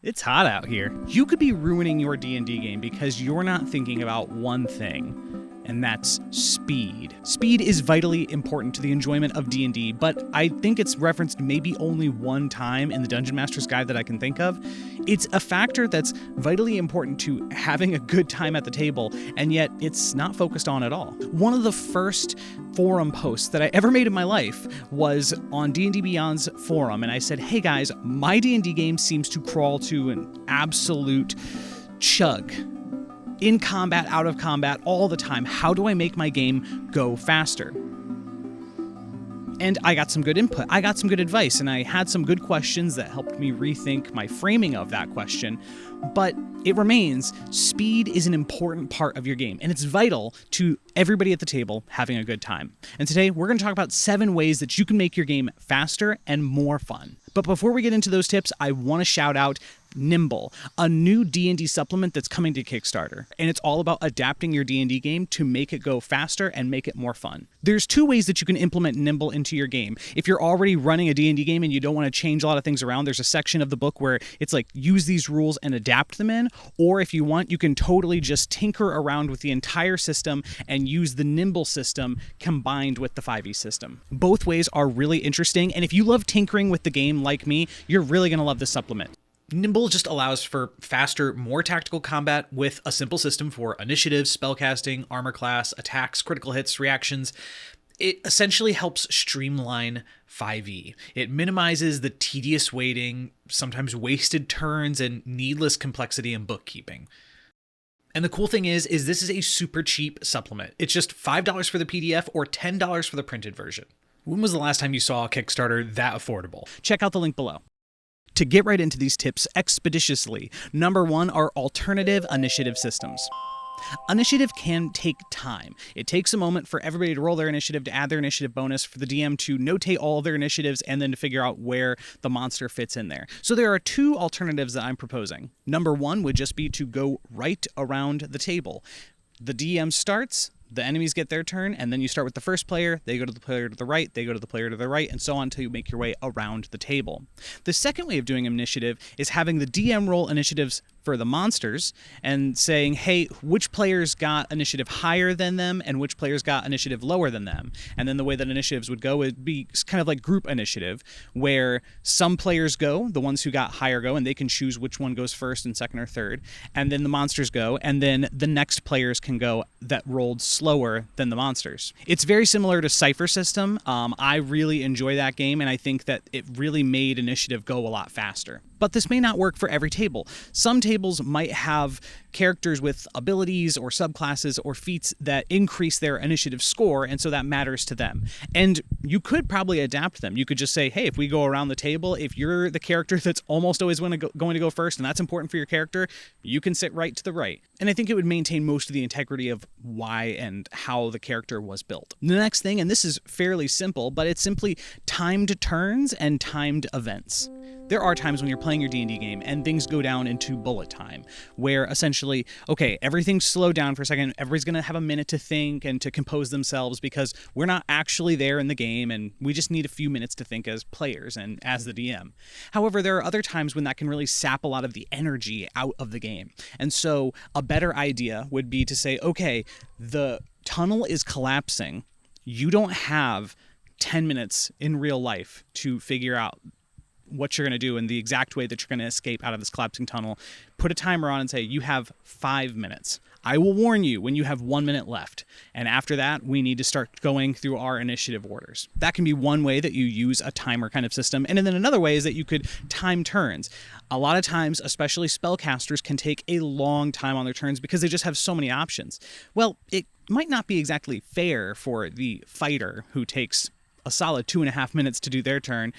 It's hot out here. You could be ruining your D&D game because you're not thinking about one thing, and that's speed. Speed is vitally important to the enjoyment of D&D, but I think it's referenced maybe only one time in the Dungeon Master's Guide that I can think of. It's a factor that's vitally important to having a good time at the table, and yet it's not focused on at all. One of the first forum posts that I ever made in my life was on D&DBeyond's forum, and I said, hey guys, my D&D game seems to crawl to an absolute chug. In combat, out of combat, all the time. How do I make my game go faster? And I got some good input. I got some good advice, and I had some good questions that helped me rethink my framing of that question. But it remains, speed is an important part of your game, and it's vital to everybody at the table having a good time. And today, we're going to talk about 7 ways that you can make your game faster and more fun. But before we get into those tips, I want to shout out Nimble, a new D&D supplement that's coming to Kickstarter, and it's all about adapting your D&D game to make it go faster and make it more fun. There's 2 ways that you can implement Nimble into your game. If you're already running a D&D game and you don't want to change a lot of things around, there's a section of the book where it's like, use these rules and adapt them in, or if you want, you can totally just tinker around with the entire system and use the Nimble system combined with the 5e system. Both ways are really interesting, and if you love tinkering with the game like me, you're really going to love this supplement. Nimble just allows for faster, more tactical combat with a simple system for initiative, spellcasting, armor class, attacks, critical hits, reactions. It essentially helps streamline 5e. It minimizes the tedious waiting, sometimes wasted turns, and needless complexity in bookkeeping. And the cool thing is this is a super cheap supplement. It's just $5 for the PDF or $10 for the printed version. When was the last time you saw a Kickstarter that affordable? Check out the link below. To get right into these tips expeditiously, number 1 are alternative initiative systems. Initiative can take time. It takes a moment for everybody to roll their initiative, to add their initiative bonus, for the DM to notate all of their initiatives, and then to figure out where the monster fits in there. So there are 2 alternatives that I'm proposing. Number 1 would just be to go right around the table. The DM starts, the enemies get their turn, and then you start with the first player, they go to the player to the right, they go to the player to the right, and so on until you make your way around the table. The second way of doing initiative is having the DM roll initiatives for the monsters and saying, hey, which players got initiative higher than them and which players got initiative lower than them. And then the way that initiatives would go would be kind of like group initiative, where some players go, the ones who got higher go, and they can choose which one goes first and second or third. And then the monsters go, and then the next players can go that rolled slower than the monsters. It's very similar to Cypher System. I really enjoy that game, and I think that it really made initiative go a lot faster. But this may not work for every table. Some tables might have characters with abilities or subclasses or feats that increase their initiative score, and so that matters to them. And you could probably adapt them. You could just say, hey, if we go around the table, if you're the character that's almost always going to go first, and that's important for your character, you can sit right to the right. And I think it would maintain most of the integrity of why and how the character was built. The next thing, and this is fairly simple, but it's simply timed turns and timed events. There are times when you're playing your D&D game and things go down into bullet time, where essentially, okay, everything's slowed down for a second, everybody's going to have a minute to think and to compose themselves because we're not actually there in the game and we just need a few minutes to think as players and as the DM. However, there are other times when that can really sap a lot of the energy out of the game. And so a better idea would be to say, okay, the tunnel is collapsing. You don't have 10 minutes in real life to figure out what you're going to do and the exact way that you're going to escape out of this collapsing tunnel. Put a timer on and say, you have 5 minutes. I will warn you when you have 1 minute left. And after that, we need to start going through our initiative orders. That can be one way that you use a timer kind of system. And then another way is that you could time turns. A lot of times, especially spellcasters can take a long time on their turns because they just have so many options. Well, it might not be exactly fair for the fighter who takes a solid 2.5 minutes to do their turn,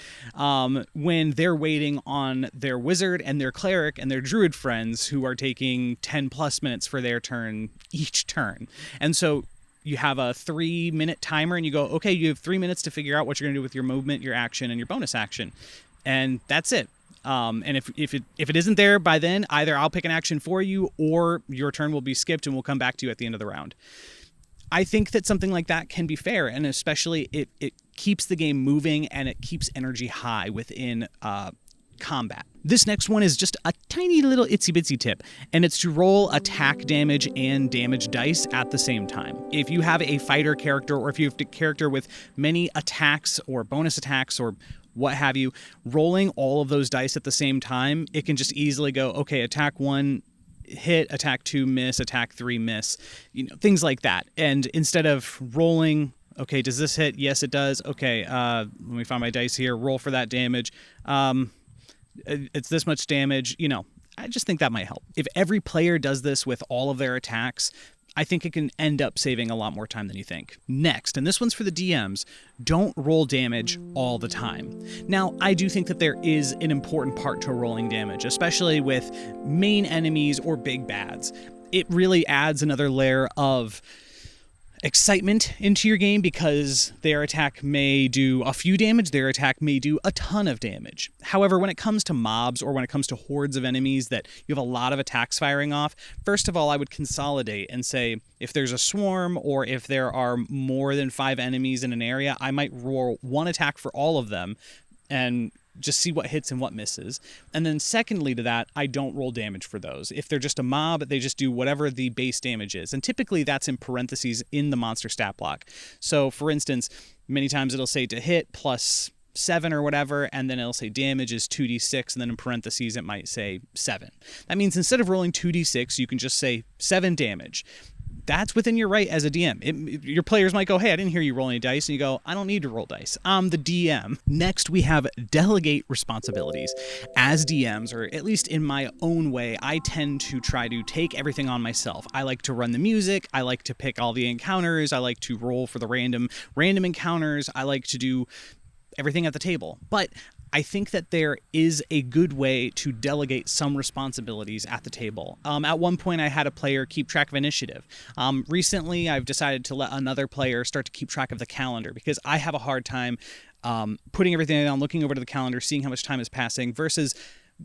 when they're waiting on their wizard and their cleric and their druid friends who are taking 10 plus minutes for their turn each turn. And so you have a 3-minute timer and you go, okay, you have 3 minutes to figure out what you're going to do with your movement, your action, and your bonus action. And that's it. And if it isn't there by then, either I'll pick an action for you or your turn will be skipped and we'll come back to you at the end of the round. I think that something like that can be fair, and especially it keeps the game moving and it keeps energy high within combat. This next one is just a tiny little itsy bitsy tip, and it's to roll attack damage and damage dice at the same time. If you have a fighter character, or if you have a character with many attacks or bonus attacks or what have you, rolling all of those dice at the same time, it can just easily go, okay, attack 1 hit, attack 2 miss, attack 3 miss, things like that. And instead of rolling, okay, does this hit? Yes, it does. Okay, let me find my dice here. Roll for that damage. It's this much damage. I just think that might help. If every player does this with all of their attacks, I think it can end up saving a lot more time than you think. Next, and this one's for the DMs, don't roll damage all the time. Now, I do think that there is an important part to rolling damage, especially with main enemies or big bads. It really adds another layer of excitement into your game because their attack may do a few damage, their attack may do a ton of damage. However, when it comes to mobs or when it comes to hordes of enemies that you have a lot of attacks firing off, first of all, I would consolidate and say if there's a swarm or if there are more than 5 enemies in an area, I might roll one attack for all of them and just see what hits and what misses. And then secondly to that, I don't roll damage for those. If they're just a mob, they just do whatever the base damage is. And typically that's in parentheses in the monster stat block. So for instance, many times it'll say to hit plus 7 or whatever, and then it'll say damage is 2d6, and then in parentheses it might say 7. That means instead of rolling 2d6, you can just say 7 damage. That's within your right as a DM. Your players might go, hey, I didn't hear you roll any dice. And you go, I don't need to roll dice. I'm the DM. Next, we have delegate responsibilities. As DMs, or at least in my own way, I tend to try to take everything on myself. I like to run the music. I like to pick all the encounters. I like to roll for the random encounters. I like to do everything at the table. But I think that there is a good way to delegate some responsibilities at the table. At one point, I had a player keep track of initiative. Recently, I've decided to let another player start to keep track of the calendar because I have a hard time putting everything down, looking over to the calendar, seeing how much time is passing versus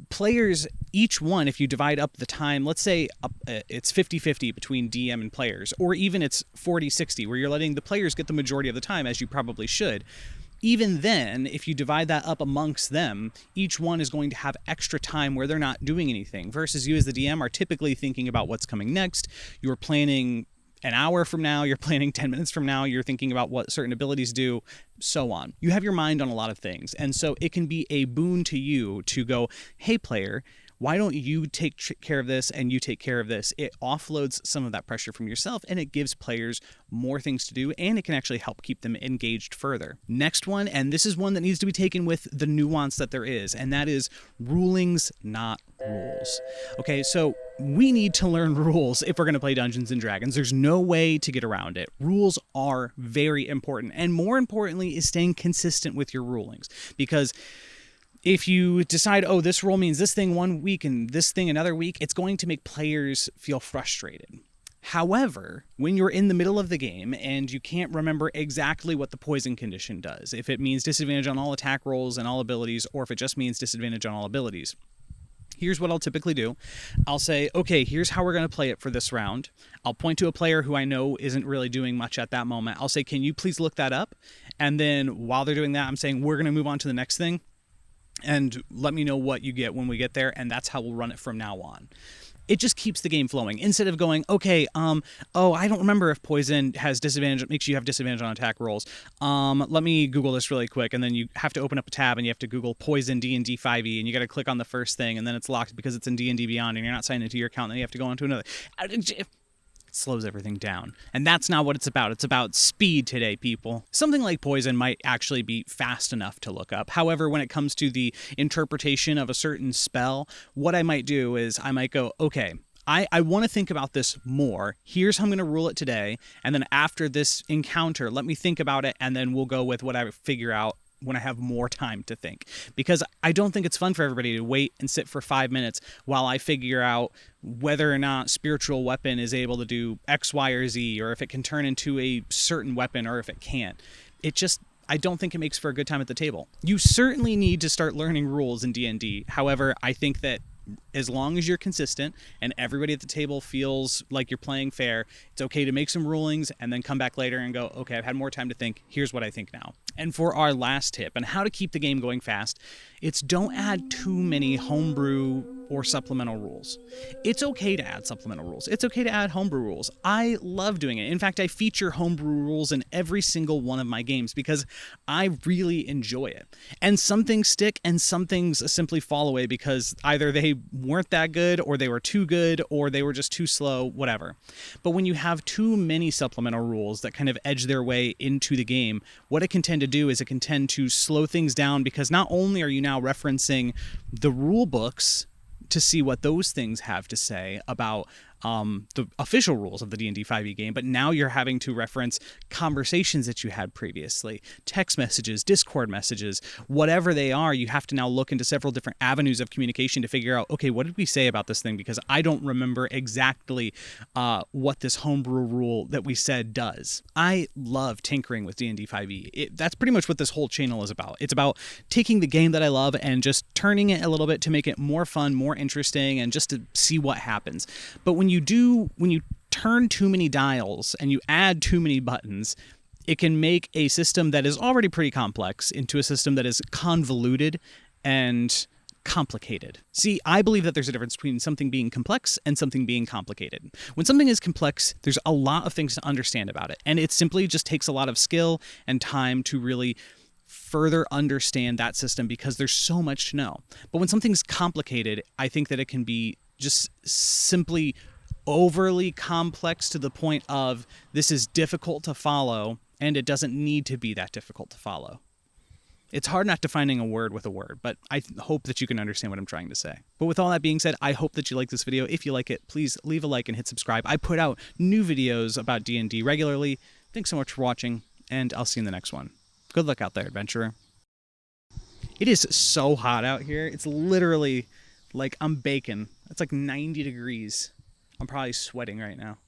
players, each one, if you divide up the time, let's say it's 50-50 between DM and players, or even it's 40-60, where you're letting the players get the majority of the time, as you probably should. Even then, if you divide that up amongst them, each one is going to have extra time where they're not doing anything, versus you as the DM are typically thinking about what's coming next. You're planning an hour from now, you're planning 10 minutes from now, you're thinking about what certain abilities do, so on. You have your mind on a lot of things, and so it can be a boon to you to go, hey player, why don't you take care of this and you take care of this? It offloads some of that pressure from yourself and it gives players more things to do, and it can actually help keep them engaged further. Next one, and this is one that needs to be taken with the nuance that there is, and that is rulings, not rules. Okay, so we need to learn rules if we're going to play Dungeons & Dragons. There's no way to get around it. Rules are very important, and more importantly is staying consistent with your rulings, because if you decide, oh, this rule means this thing one week and this thing another week, it's going to make players feel frustrated. However, when you're in the middle of the game and you can't remember exactly what the poison condition does, if it means disadvantage on all attack rolls and all abilities, or if it just means disadvantage on all abilities, here's what I'll typically do. I'll say, okay, here's how we're going to play it for this round. I'll point to a player who I know isn't really doing much at that moment. I'll say, can you please look that up? And then while they're doing that, I'm saying, we're going to move on to the next thing. And let me know what you get when we get there, and that's how we'll run it from now on. It just keeps the game flowing. Instead of going, okay, I don't remember if poison has disadvantage, makes you have disadvantage on attack rolls. Let me Google this really quick, and then you have to open up a tab, and you have to Google poison D&D 5e, and you got to click on the first thing, and then it's locked because it's in D&DBeyond, and you're not signed into your account, and then you have to go on to another. Slows everything down. And that's not what it's about. It's about speed today, people. Something like poison might actually be fast enough to look up. However, when it comes to the interpretation of a certain spell, what I might do is I might go, okay, I want to think about this more. Here's how I'm going to rule it today. And then after this encounter, let me think about it, and then we'll go with what I figure out when I have more time to think. Because I don't think it's fun for everybody to wait and sit for 5 minutes while I figure out whether or not spiritual weapon is able to do X, Y, or Z, or if it can turn into a certain weapon, or if it can't. I don't think it makes for a good time at the table. You certainly need to start learning rules in D&D. However, I think that as long as you're consistent and everybody at the table feels like you're playing fair, it's okay to make some rulings and then come back later and go, okay, I've had more time to think. Here's what I think now. And for our last tip on how to keep the game going fast, it's don't add too many homebrew or supplemental rules. It's okay to add supplemental rules. It's okay to add homebrew rules. I love doing it. In fact, I feature homebrew rules in every single one of my games because I really enjoy it. And some things stick and some things simply fall away because either they weren't that good or they were too good or they were just too slow, whatever. But when you have too many supplemental rules that kind of edge their way into the game, what it can tend to do is it can tend to slow things down because not only are you now referencing the rule books to see what those things have to say about the official rules of the D&D 5e game, but now you're having to reference conversations that you had previously, text messages, Discord messages, whatever they are. You have to now look into several different avenues of communication to figure out, okay, what did we say about this thing? Because I don't remember exactly what this homebrew rule that we said does. I love tinkering with D&D 5e. That's pretty much what this whole channel is about. It's about taking the game that I love and just turning it a little bit to make it more fun, more interesting, and just to see what happens. But when you turn too many dials and you add too many buttons, it can make a system that is already pretty complex into a system that is convoluted and complicated. See, I believe that there's a difference between something being complex and something being complicated. When something is complex, there's a lot of things to understand about it, and it simply just takes a lot of skill and time to really further understand that system because there's so much to know. But when something's complicated, I think that it can be just simply overly complex to the point of this is difficult to follow, and it doesn't need to be that difficult to follow. It's hard not defining a word with a word, but I hope that you can understand what I'm trying to say. But with all that being said, I hope that you like this video. If you like it, please leave a like and hit subscribe. I put out new videos about D&D regularly. Thanks so much for watching, and I'll see you in the next one. Good luck out there, adventurer. It is so hot out here. It's literally like I'm baking. It's like 90 degrees. I'm probably sweating right now.